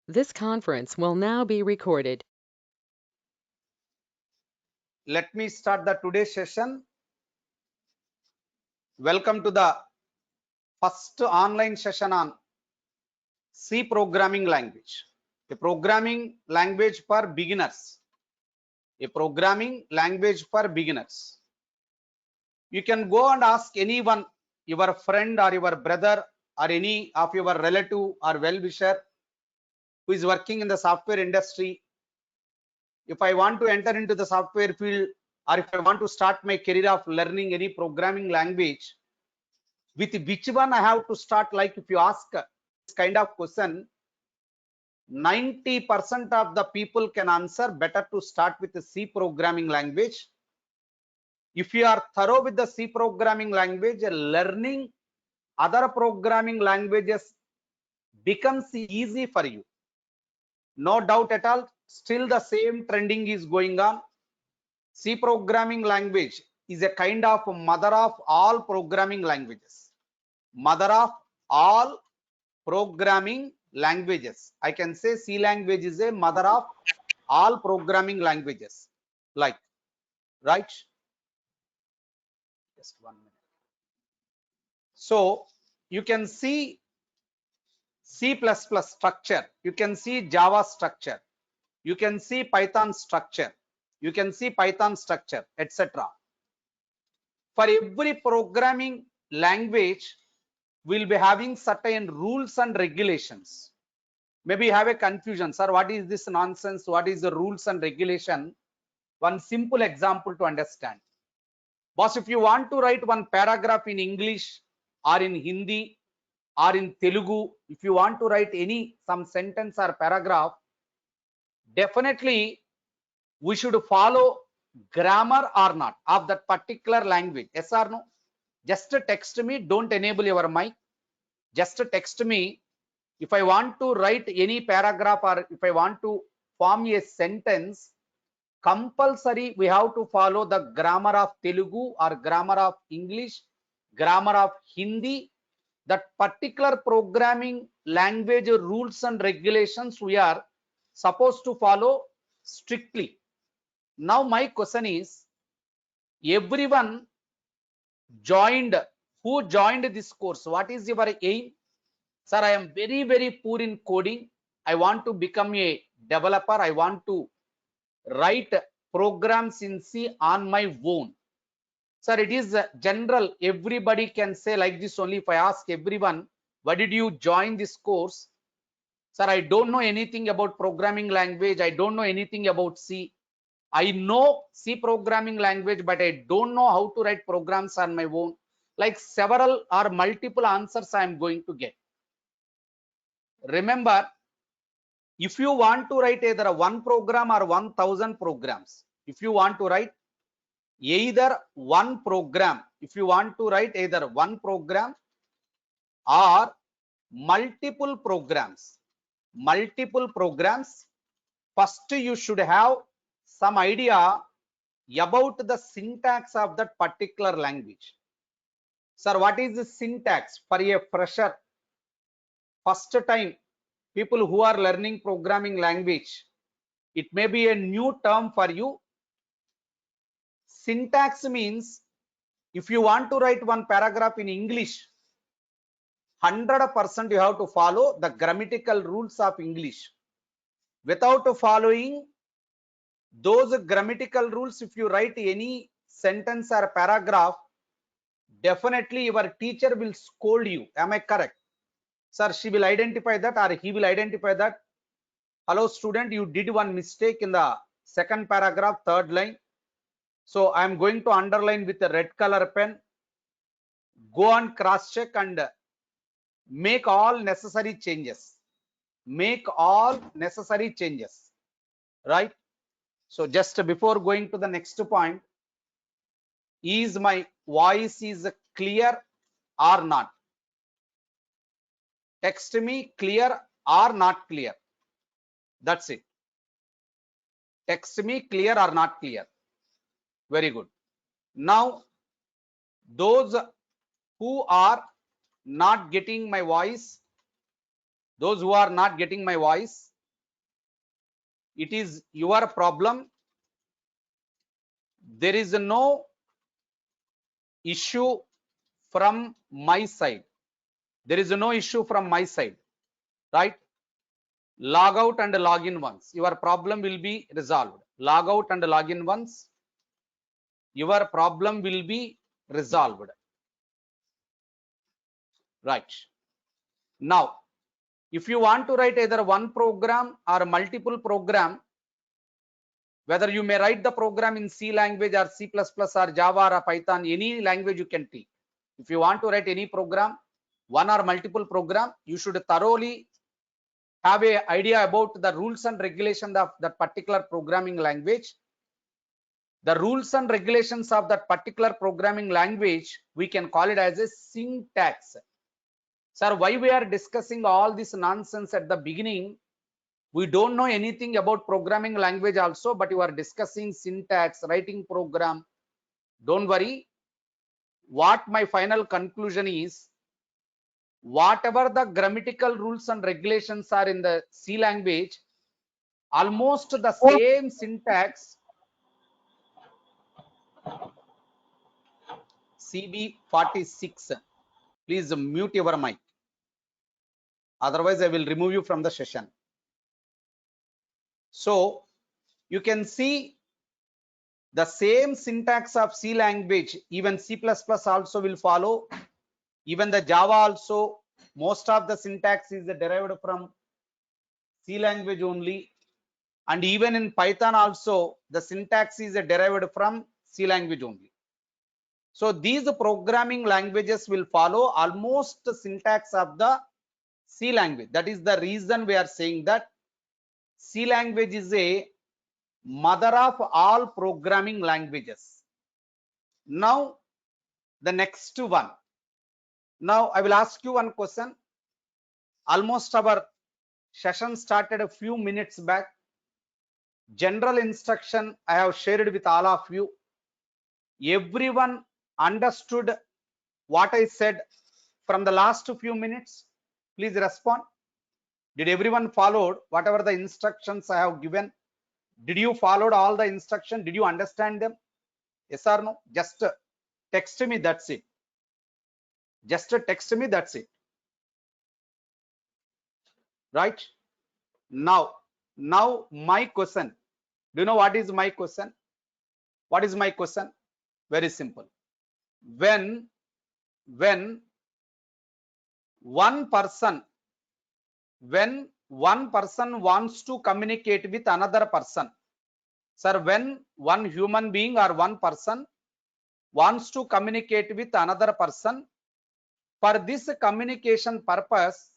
This conference will now be recorded. Let me start the today's session. Welcome to the first online session on C programming language, a programming language for beginners. A programming language for beginners. You can go and ask anyone, your friend or your brother or any of your relative or well-wisher who is working in the software industry. If I want to enter into the software field, or if I want to start my career of learning any programming language, with which one I have to start? Like if you ask this kind of question, 90% of the people can answer better to start with the C programming language. If you are thorough with the C programming language, learning other programming languages becomes easy for you. No doubt at all. Still the same trending is going on. C programming language is a kind of mother of all programming languages. Mother of all programming languages. I can say C language is a mother of all programming languages. Like, right? Just 1 minute. So you can see C++ structure. You can see Java structure. You can see Python structure. You can see Python structure, etc. For every programming language, we'll be having certain rules and regulations. Maybe you have a confusion, sir. What is this nonsense? What is the rules and regulation? One simple example to understand. Boss, if you want to write one paragraph in English or in Hindi or in Telugu, if you want to write some sentence or paragraph, definitely we should follow grammar or not of that particular language. Yes or no? Just text me. Don't enable your mic. Just text me. If I want to write any paragraph or if I want to form a sentence, compulsory we have to follow the grammar of Telugu or grammar of English, grammar of Hindi. That particular programming language rules and regulations we are supposed to follow strictly. Now my question is, everyone joined, who joined this course, what is your aim? Sir, I am very poor in coding. I want to become a developer. I want to write programs in C on my own. Sir, it is general. Everybody can say like this only. If I ask everyone, why did you join this course? Sir, I don't know anything about programming language. I don't know anything about C. I know C programming language, but I don't know how to write programs on my own. Like several or multiple answers I am going to get. Remember, if you want to write either one program or 1000 programs, if you want to write either one program, if you want to write either one program or multiple programs, first you should have some idea about the syntax of that particular language. Sir, what is the syntax for a fresher? First time people who are learning programming language, it may be a new term for you. Syntax means if you want to write one paragraph in English, 100% you have to follow the grammatical rules of English. Without following those grammatical rules, if you write any sentence or paragraph, definitely your teacher will scold you. Am I correct? Sir, she will identify that or he will identify that. Hello student, you did one mistake in the second paragraph, third line. So I am going to underline with a red color pen. Go on cross check and make all necessary changes. Make all necessary changes. Right? So just before going to the next point, is my voice is clear or not? Text me clear or not clear. That's it. Text me clear or not clear. Very good. Now, those who are not getting my voice, It is your problem. There is no issue from my side. There is no issue from my side, right? Log out and log in once. Your problem will be resolved. Log out and log in once. Your problem will be resolved. Right. Now, if you want to write either one program or multiple program, whether you may write the program in C language or C++ or Java or Python, any language you can take. If you want to write any program, one or multiple program, you should thoroughly have an idea about the rules and regulations of that particular programming language. The rules and regulations of that particular programming language, we can call it as a syntax. Sir, why we are discussing all this nonsense at the beginning? We don't know anything about programming language also, but you are discussing syntax, writing program. Don't worry. What my final conclusion is, whatever the grammatical rules and regulations are in the C language, almost the same syntax. CB46, please mute your mic. Otherwise, I will remove you from the session. So you can see the same syntax of C language, even C++ also will follow. Even the Java also, most of the syntax is derived from C language only. And even in Python also, the syntax is derived from C language only. So these programming languages will follow almost the syntax of the C language. That is the reason we are saying that C language is a mother of all programming languages. Now the next one. Now I will ask you one question. Almost our session started a few minutes back. General instruction I have shared with all of you. Everyone understood what I said from the last few minutes? Please respond. Did everyone followed whatever the instructions I have given? Did you follow all the instructions? Did you understand them? Yes or no? Just text me, that's it. Just text me, that's it. Right? Now my question. Do you know what is my question? What is my question? Very simple. When one person wants to communicate with another person, sir, when one human being or one person wants to communicate with another person, for this communication purpose,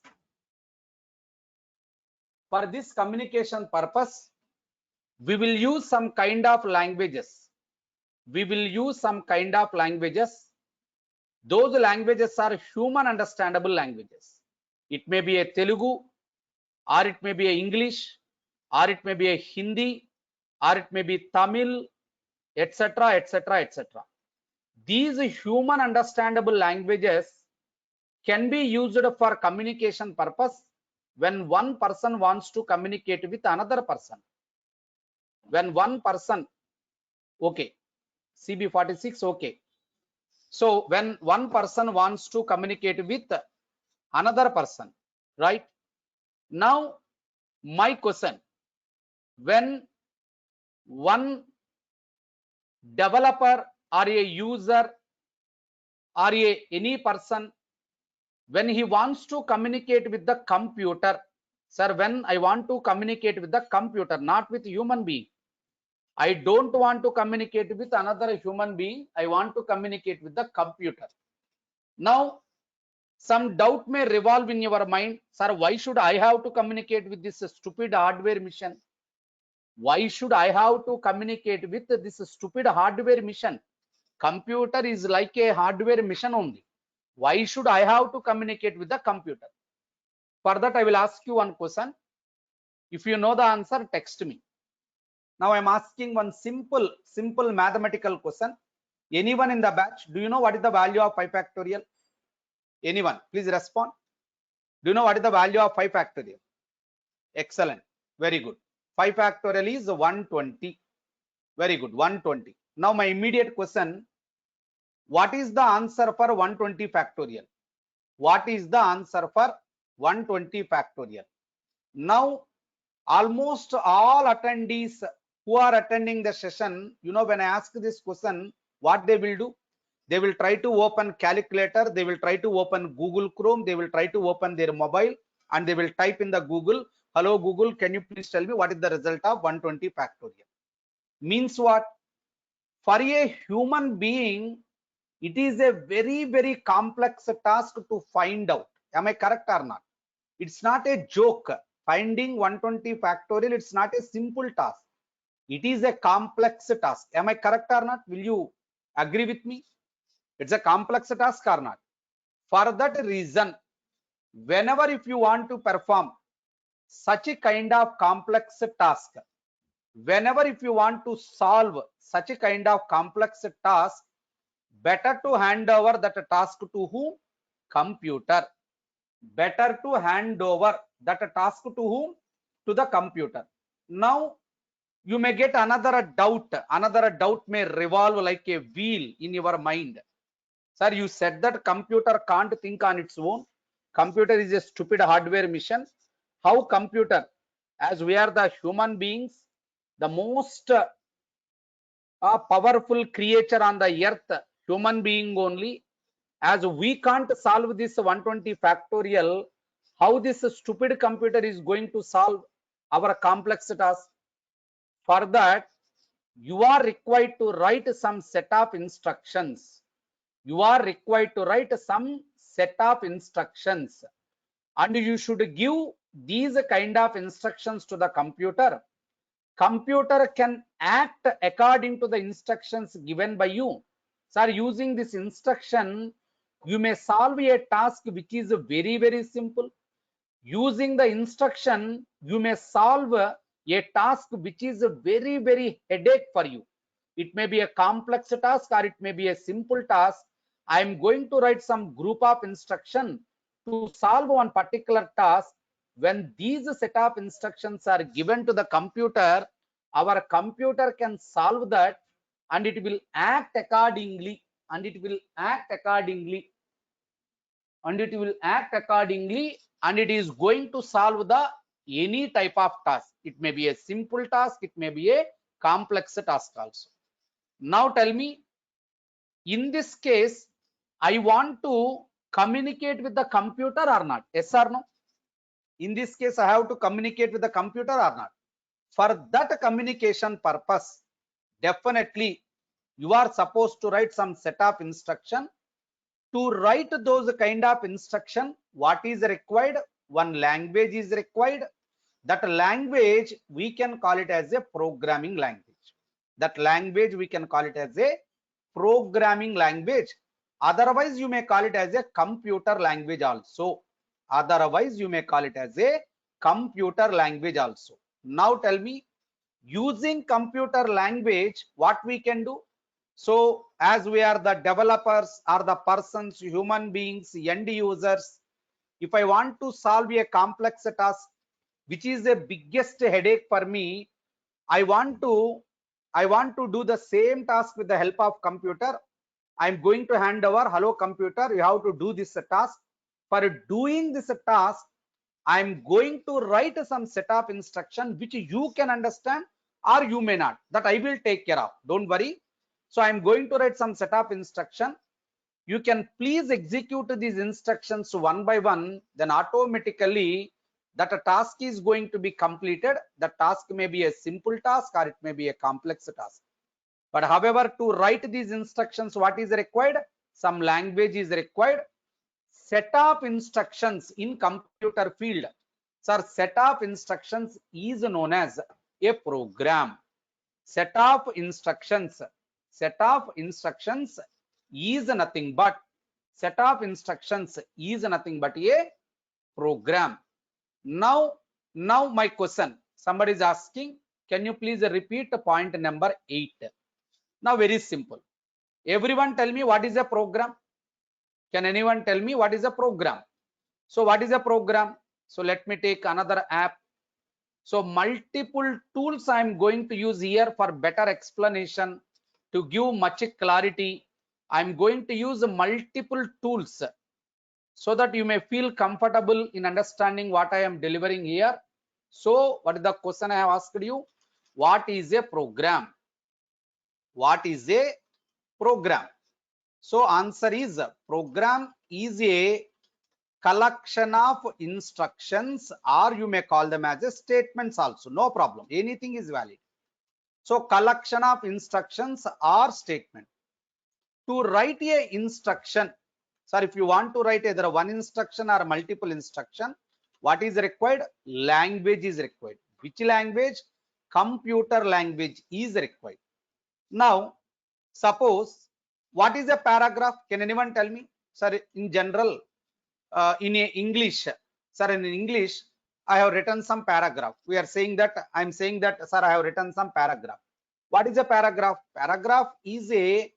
we will use some kind of languages. Those languages are human understandable languages. It may be a Telugu, or it may be a English, or it may be a Hindi, or it may be Tamil, etc., etc., etc. These human understandable languages can be used for communication purpose when one person wants to communicate with another person. When one person, okay, CB46, okay. So when one person wants to communicate with another person, right? Now my question, when one developer or a user or any person, when he wants to communicate with the computer, sir, when I want to communicate with the computer, not with human being, I don't want to communicate with another human being, I want to communicate with the computer. Now some doubt may revolve in your mind, sir, why should I have to communicate with this stupid hardware mission? Why should I have to communicate with this stupid hardware mission? Computer is like a hardware mission only. Why should I have to communicate with the computer? For that I will ask you one question. If you know the answer, text me. Now I am asking one simple mathematical question. Anyone in the batch, do you know what is the value of 5 factorial? Anyone, please respond. Do you know what is the value of 5 factorial? Excellent, very good. 5 factorial is 120. Very good, 120. Now my immediate question, what is the answer for 120 factorial? What is the answer for 120 factorial? Now, almost all attendees who are attending the session, when I ask this question, what they will do? They will try to open calculator, they will try to open Google Chrome, they will try to open their mobile, and they will type in the Google, hello Google, can you please tell me what is the result of 120 factorial? Means what? For a human being, it is a very, very complex task to find out. Am I correct or not? It's not a joke. Finding 120 factorial, it's not a simple task. It is a complex task. Am I correct or not? Will you agree with me? It's a complex task or not? For that reason, whenever if you want to perform such a kind of complex task, whenever if you want to solve such a kind of complex task, better to hand over that task to whom? Computer. Better to hand over that task to whom? To the computer. Now you may get another doubt. Another doubt may revolve like a wheel in your mind. Sir, you said that computer can't think on its own. Computer is a stupid hardware mission. How computer? As we are the human beings, the most powerful creature on the earth, human being only. As we can't solve this 120 factorial, how this stupid computer is going to solve our complex task? For that, you are required to write some set of instructions. You are required to write some set of instructions, and you should give these kind of instructions to the computer. Computer can act according to the instructions given by you. Sir, using this instruction, you may solve a task which is very, very simple. Using the instruction, you may solve a task which is a very, very headache for you. It may be a complex task or it may be a simple task. I am going to write some group of instruction to solve one particular task. When these set of instructions are given to the computer, our computer can solve that, and it will act accordingly, and it will act accordingly, and it will act accordingly, and it is going to solve the any type of task. It may be a simple task, it may be a complex task also. Now tell me, in this case, I want to communicate with the computer or not? Yes or no? In this case, I have to communicate with the computer or not? For that communication purpose, definitely you are supposed to write some set of instruction. To write those kind of instruction, what is required? One language is required. That language we can call it as a programming language. That language we can call it as a programming language. Otherwise, you may call it as a computer language also. Otherwise, you may call it as a computer language also. Now tell me, using computer language, what we can do? So as we are the developers or the persons, human beings, end users, if I want to solve a complex task, which is the biggest headache for me, I want to do the same task with the help of computer. I'm going to hand over, hello computer, you have to do this task. For doing this task, I'm going to write some set of instruction which you can understand or you may not. That I will take care of. Don't worry. So I'm going to write some set of instruction. You can please execute these instructions one by one. Then automatically that a task is going to be completed. The task may be a simple task or it may be a complex task. But however, to write these instructions, what is required? Some language is required. Set of instructions in computer field. Sir, set of instructions is known as a program. Set of instructions is nothing but a program. Now my question, somebody is asking, can you please repeat point number 8? Now very simple. Everyone tell me what is a program? Can anyone tell me what is a program? So what is a program? So let me take another app. So multiple tools I am going to use here for better explanation, to give much clarity. I am going to use multiple tools so that you may feel comfortable in understanding what I am delivering here. So what is the question I have asked you? What is a program? What is a program? So answer is, program is a collection of instructions, or you may call them as a statements also, no problem, anything is valid. So collection of instructions or statement. To write a instruction, sir, if you want to write either one instruction or multiple instruction, what is required? Language is required. Which language? Computer language is required. Now suppose, what is a paragraph? Can anyone tell me? Sir, in general, in a English, sir, in English, I have written some paragraph. We are saying that, I am saying that, sir, I have written some paragraph. What is a paragraph? Paragraph is a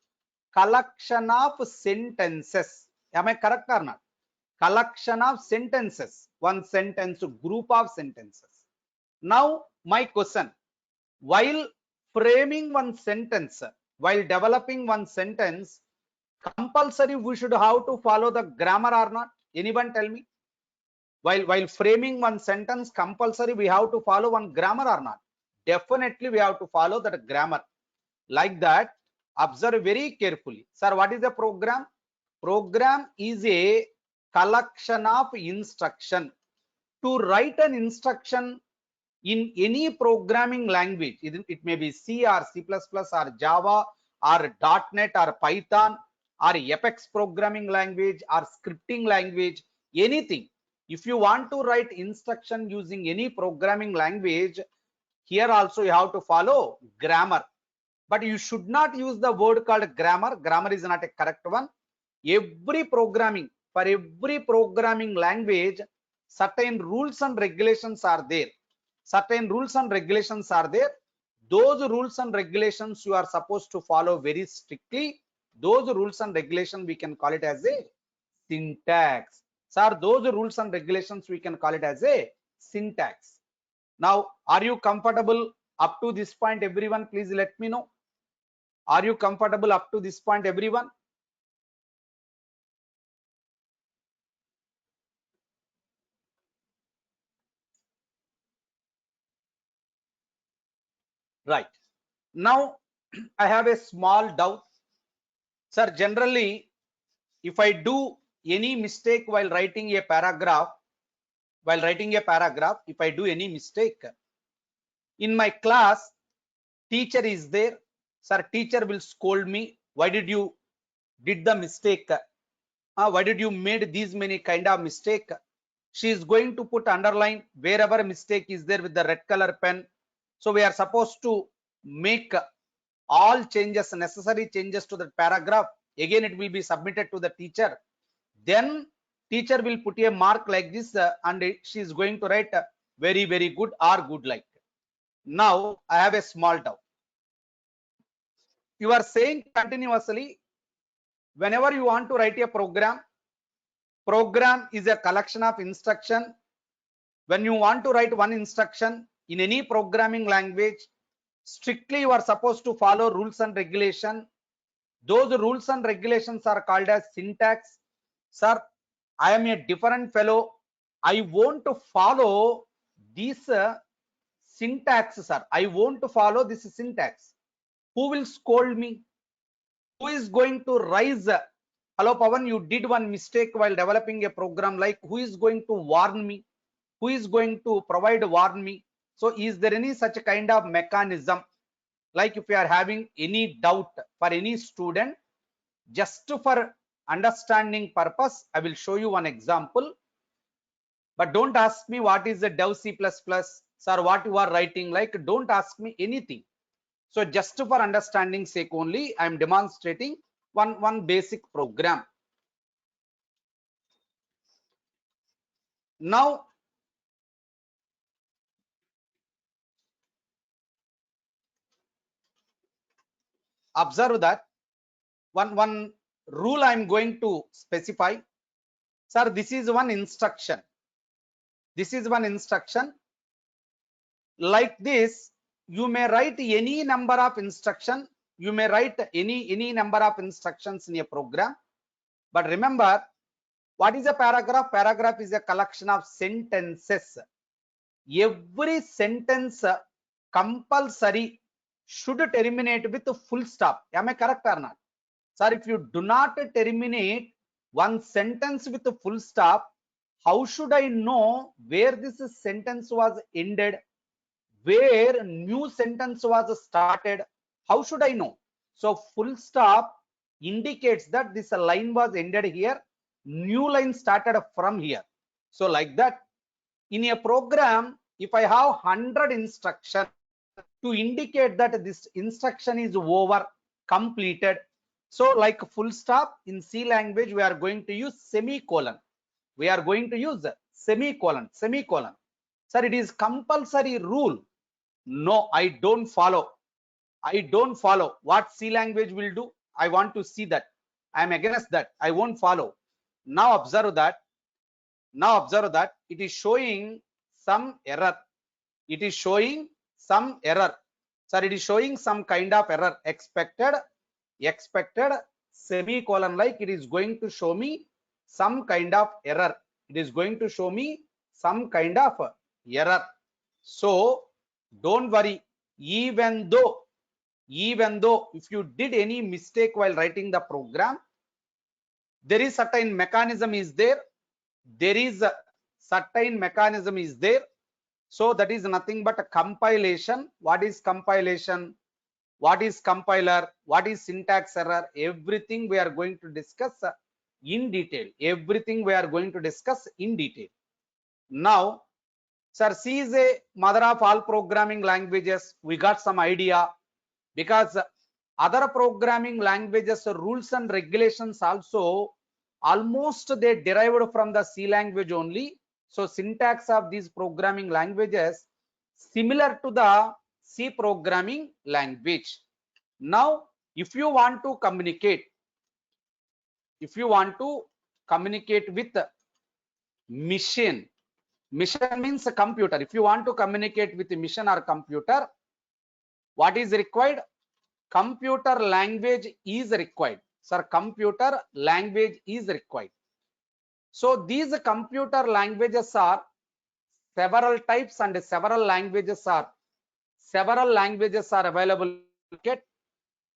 collection of sentences. Am I correct or not? Collection of sentences. One sentence, group of sentences. Now, my question, while framing one sentence, while developing one sentence, compulsory we should have to follow the grammar or not? Anyone tell me? While framing one sentence, compulsory we have to follow one grammar or not? Definitely we have to follow that grammar. Like that, observe very carefully. Sir, what is a program? Program is a collection of instruction. To write an instruction in any programming language, it may be C or C++ or Java or .NET or Python or Apex programming language or scripting language, anything. If you want to write instruction using any programming language, here also you have to follow grammar. But you should not use the word called grammar. Grammar is not a correct one. Every programming, for every programming language, certain rules and regulations are there. Certain rules and regulations are there. Those rules and regulations you are supposed to follow very strictly. Those rules and regulations we can call it as a syntax. Sir, those rules and regulations we can call it as a syntax. Now, are you comfortable up to this point, everyone? Please let me know. Are you comfortable up to this point, everyone? Right. Now, I have a small doubt. Sir, generally, if I do any mistake while writing a paragraph, if I do any mistake, in my class, teacher is there. Sir, teacher will scold me. Why did you did the mistake? Why did you made these many kind of mistake? She is going to put underline wherever mistake is there with the red color pen. So we are supposed to make all changes, necessary changes to the paragraph. Again, it will be submitted to the teacher. Then teacher will put a mark like this, and she is going to write very, very good or good like. Now I have a small doubt. You are saying continuously, whenever you want to write a program, program is a collection of instruction. When you want to write one instruction in any programming language, strictly you are supposed to follow rules and regulation. Those rules and regulations are called as syntax. Sir, I am a different fellow. I want to follow this syntax, sir. I want to follow this syntax. Who will scold me? Who is going to rise? Hello, Pawan, you did one mistake while developing a program. Like, who is going to warn me? Who is going to warn me? So is there any such kind of mechanism? Like if you are having any doubt for any student, just for understanding purpose, I will show you one example. But don't ask me what is the dev C++, sir, what you are writing, like don't ask me anything. So just for understanding sake only, I am demonstrating one basic program. Now, observe that one rule I am going to specify. Sir, this is one instruction. This is one instruction. like this, you may write any number of instruction. You may write any number of instructions in a program. But remember, what is a paragraph? Paragraph is a collection of sentences. Every sentence compulsory should terminate with a full stop. Am I correct or not? Sir, if you do not terminate one sentence with a full stop, how should I know where this sentence was ended, where new sentence was started? How should I know? So full stop indicates that this line was ended here, new line started from here. So like that, in a program, if I have 100 instruction to indicate that this instruction is over, completed. So like full stop in C language, we are going to use semicolon. We are going to use semicolon. Sir, it is compulsory rule. No, I don't follow. I don't follow. What C language will do? I want to see that. I am against that. I won't follow. Now observe that. It is showing some error. It is showing some error. Sir, it is showing some kind of error. Expected semicolon, like it is going to show me some kind of error. It is going to show me some kind of error. So don't worry. Even though if you did any mistake while writing the program, there is certain mechanism is there. So that is nothing but a compilation. What is compilation? What is compiler? What is syntax error? Everything we are going to discuss in detail. Now, sir, C is a mother of all programming languages. We got some idea, because other programming languages rules and regulations also almost they derived from the C language only. So syntax of these programming languages similar to the C programming language. Now, if you want to communicate with machine means a computer. If you want to communicate with a machine or computer, what is required? Computer language is required. Sir, computer language is required. So these computer languages are several types, and several languages are available.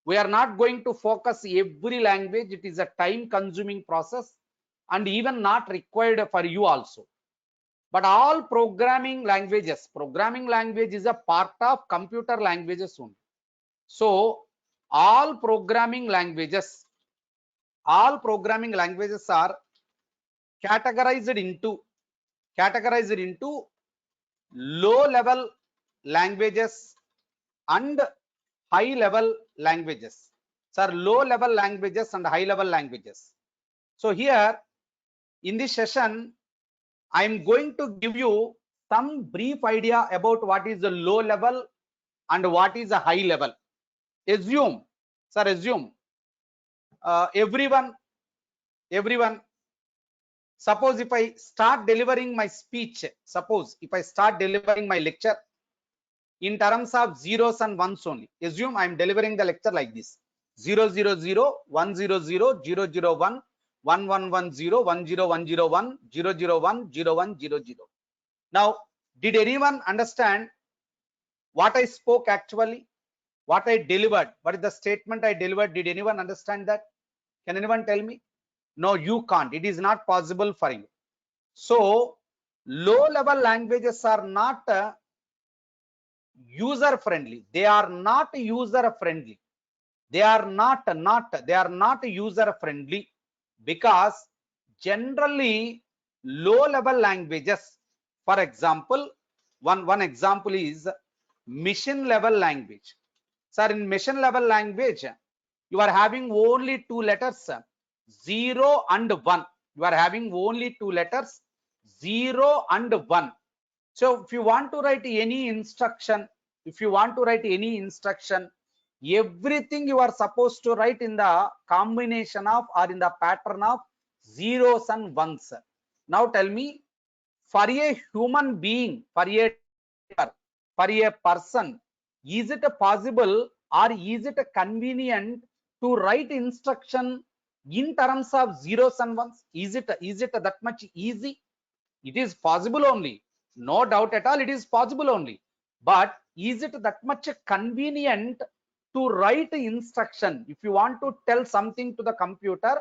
We are not going to focus every language. It is a time consuming process and even not required for you also. But all programming languages is a part of computer languages only. So all programming languages are categorized into low level languages and high level languages. Sir, low level languages and high level languages. So here in this session, I am going to give you some brief idea about what is the low level and what is a high level. Assume everyone, suppose if I start delivering my speech, if I start delivering my lecture in terms of zeros and ones only, assume I am delivering the lecture like this: 000, 100, 001, 1110, 10101, 001, 0100. Now, did anyone understand what I spoke actually? What I delivered? What is the statement I delivered? Did anyone understand that? Can anyone tell me? No, you can't. It is not possible for you. So low level languages are not user friendly. They are not user friendly. They are not user friendly, because generally low level languages, for example, one example is machine level language. Sir, in machine level language, you are having only two letters, 0 and 1. You are having only two letters, 0 and 1. So if you want to write any instruction, everything you are supposed to write in the combination of or in the pattern of zeros and ones. Now tell me, for a human being, for a person, is it possible or is it convenient to write instruction in terms of zeros and ones? Is it that much easy? It is possible only. No doubt at all, it is possible only. But is it that much convenient to write instruction? If you want to tell something to the computer,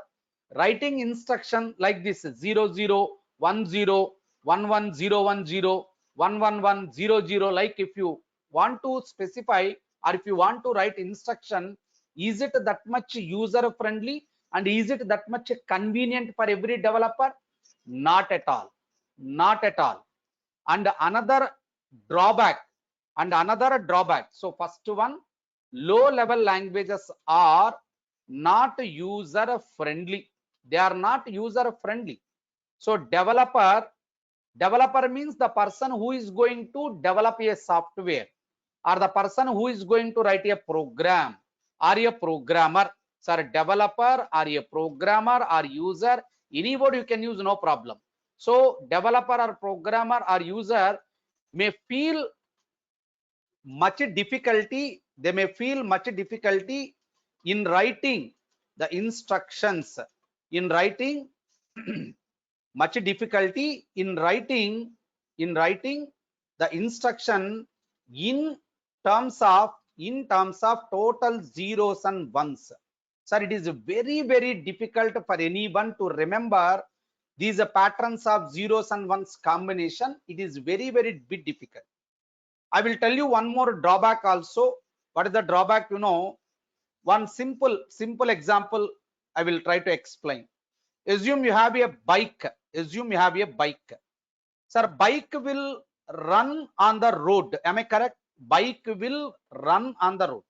writing instruction like this 00 10 11010 11100, like if you want to specify or if you want to write instruction, is it that much user friendly and is it that much convenient for every developer? Not at all. Not at all. And another drawback, so first one, low level languages are not user friendly. They are not user friendly. So developer means the person who is going to develop a software, or the person who is going to write a program, or a programmer. So developer or a programmer or user, any word you can use, no problem. So developer or programmer or user may feel much difficulty, they may feel much difficulty in writing the instructions, in writing much difficulty in writing the instruction in terms of total zeros and ones. Sir, it is very difficult for anyone to remember these patterns of zeros and ones combination. It is very bit difficult. I will tell you one more drawback also. What is the drawback? You know, one simple example I will try to explain. Assume you have a bike. Sir, bike will run on the road. Am I correct? Bike will run on the road.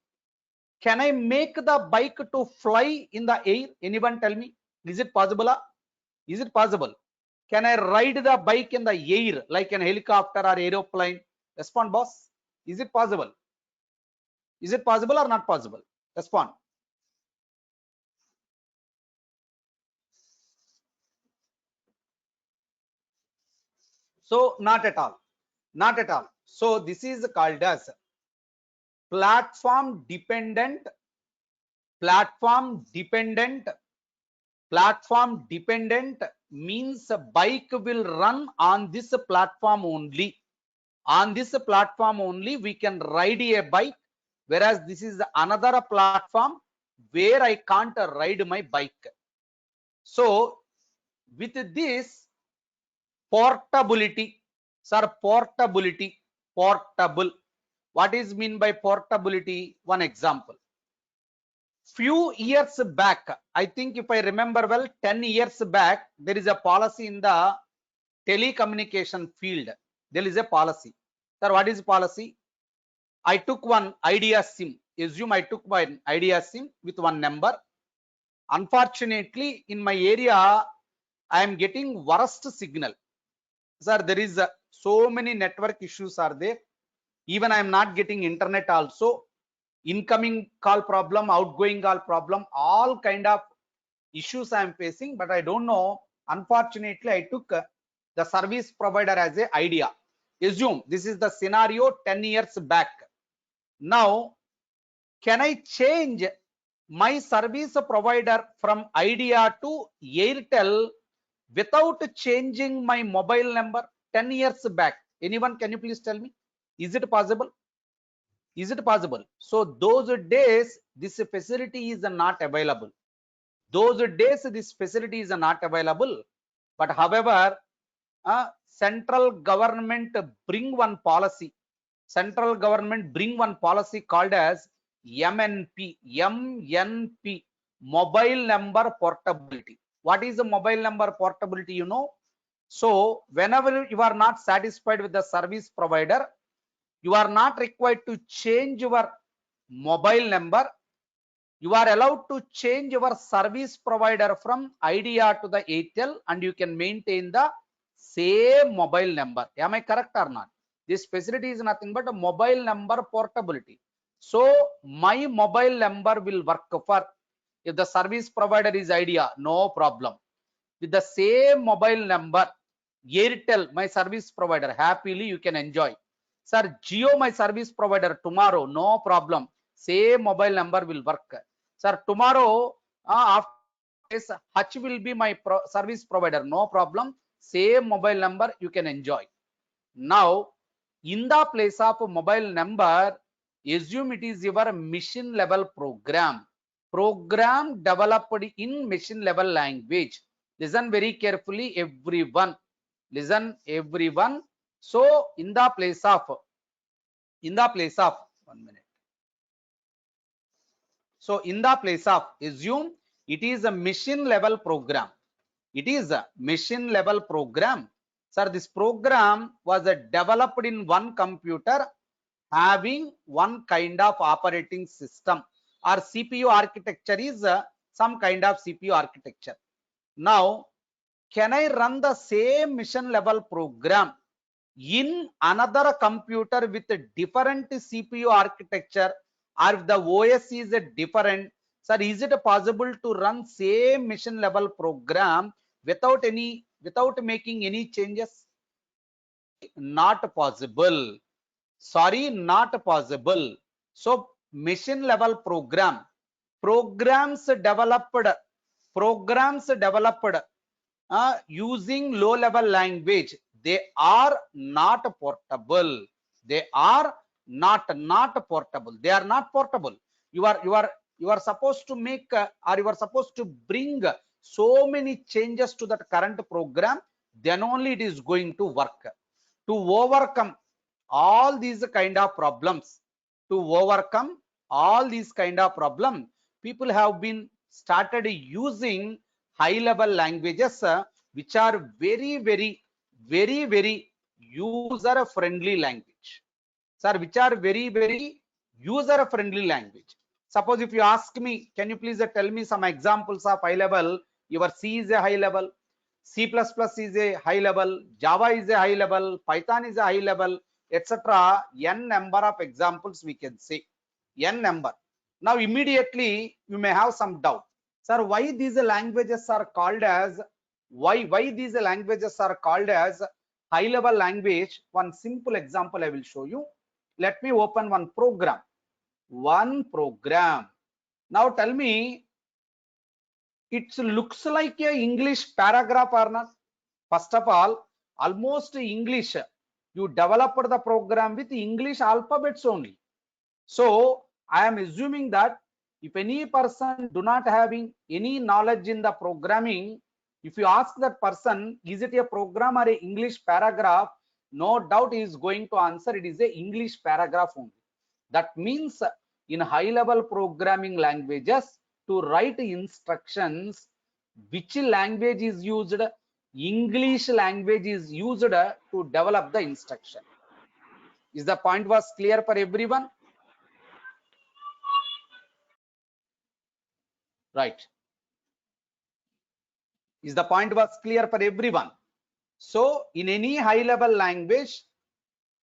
Can I make the bike to fly in the air? Anyone tell me? Is it possible? Is it possible? Can I ride the bike in the air like an helicopter or aeroplane? Respond, boss. Is it possible? Is it possible or not possible? Respond. So not at all. Not at all. So this is called as platform dependent means a bike will run on this platform only. On this platform only we can ride a bike, whereas this is another platform where I can't ride my bike. So with this portability, sir, portable. What is mean by portability? One example. Few years back, I think if I remember well, 10 years back, there is a policy in the telecommunication field. There is a policy. Sir, what is policy? I took one Idea SIM. Assume I took my Idea SIM with one number. Unfortunately, in my area, I am getting worst signal. Sir, there is so many network issues are there. Even I am not getting internet also. Incoming call problem, outgoing call problem, all kind of issues I am facing, but I don't know. Unfortunately, I took the service provider as an Idea. Assume this is the scenario 10 years back. Now, can I change my service provider from Idea to Airtel without changing my mobile number? 10 years back. Anyone, can you please tell me? Is it possible? Is it possible? So those days this facility is not available. Those days this facility is not available. But however, central government bring one policy. Central government bring one policy called as MNP, mobile number portability. What is a mobile number portability? You know, so whenever you are not satisfied with the service provider, you are not required to change your mobile number. You are allowed to change your service provider from Idea to the Airtel, and you can maintain the same mobile number. Am I correct or not? This facility is nothing but a mobile number portability. So my mobile number will work for, if the service provider is Idea, no problem. With the same mobile number, Airtel, my service provider, happily you can enjoy. Sir, Jio my service provider tomorrow, no problem. Same mobile number will work. Sir, tomorrow after this, Hutch will be my service provider, no problem. Same mobile number you can enjoy. Now, in the place of mobile number, assume it is your mission level program. Program developed in machine level language. Listen very carefully, everyone. Listen, everyone. So, in the place of 1 minute. So, in the place of assume it is a machine level program. It is a machine level program. Sir, this program was developed in one computer having one kind of operating system, or CPU architecture is some kind of CPU architecture. Now, can I run the same mission level program in another computer with a different CPU architecture, or if the OS is different? Sir, is it possible to run same mission level program without making any changes? Not possible. Sorry, not possible. So mission level programs developed using low level language, they are not portable. They are not portable. They are not portable. You are supposed to make or you are supposed to bring so many changes to that current program, then only it is going to work. To overcome all these kind of problems, people have been started using high level languages which are very user friendly language. Sir, which are very user friendly language. Suppose if you ask me, can you please tell me some examples of high level? Your C is a high level, C++ is a high level, Java is a high level, Python is a high level, etc. N number of examples we can say. N number. Now immediately you may have some doubt. Sir, why these languages are called as high level language? One simple example I will show you. Let me open one program. Now tell me, it looks like a English paragraph or not? First of all, almost English. You developed the program with English alphabets only. So I am assuming that if any person do not having any knowledge in the programming, if you ask that person, is it a program or a English paragraph? No doubt he is going to answer it is a English paragraph only. That means in high level programming languages, to write instructions, which language is used? English language is used to develop the instruction. Is the point was clear for everyone? Right. Is the point was clear for everyone? So in any high level language,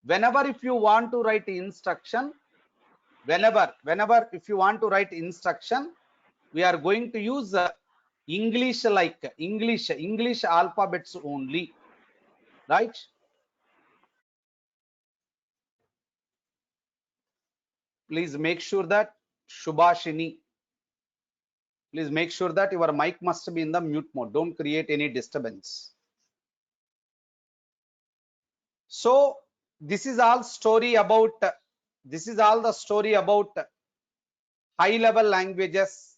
whenever if you want to write instruction, whenever if you want to write instruction, we are going to use English, like English alphabets only, right? Please make sure that Shubhashini, please make sure that your mic must be in the mute mode. Don't create any disturbance. So this is all story about high level languages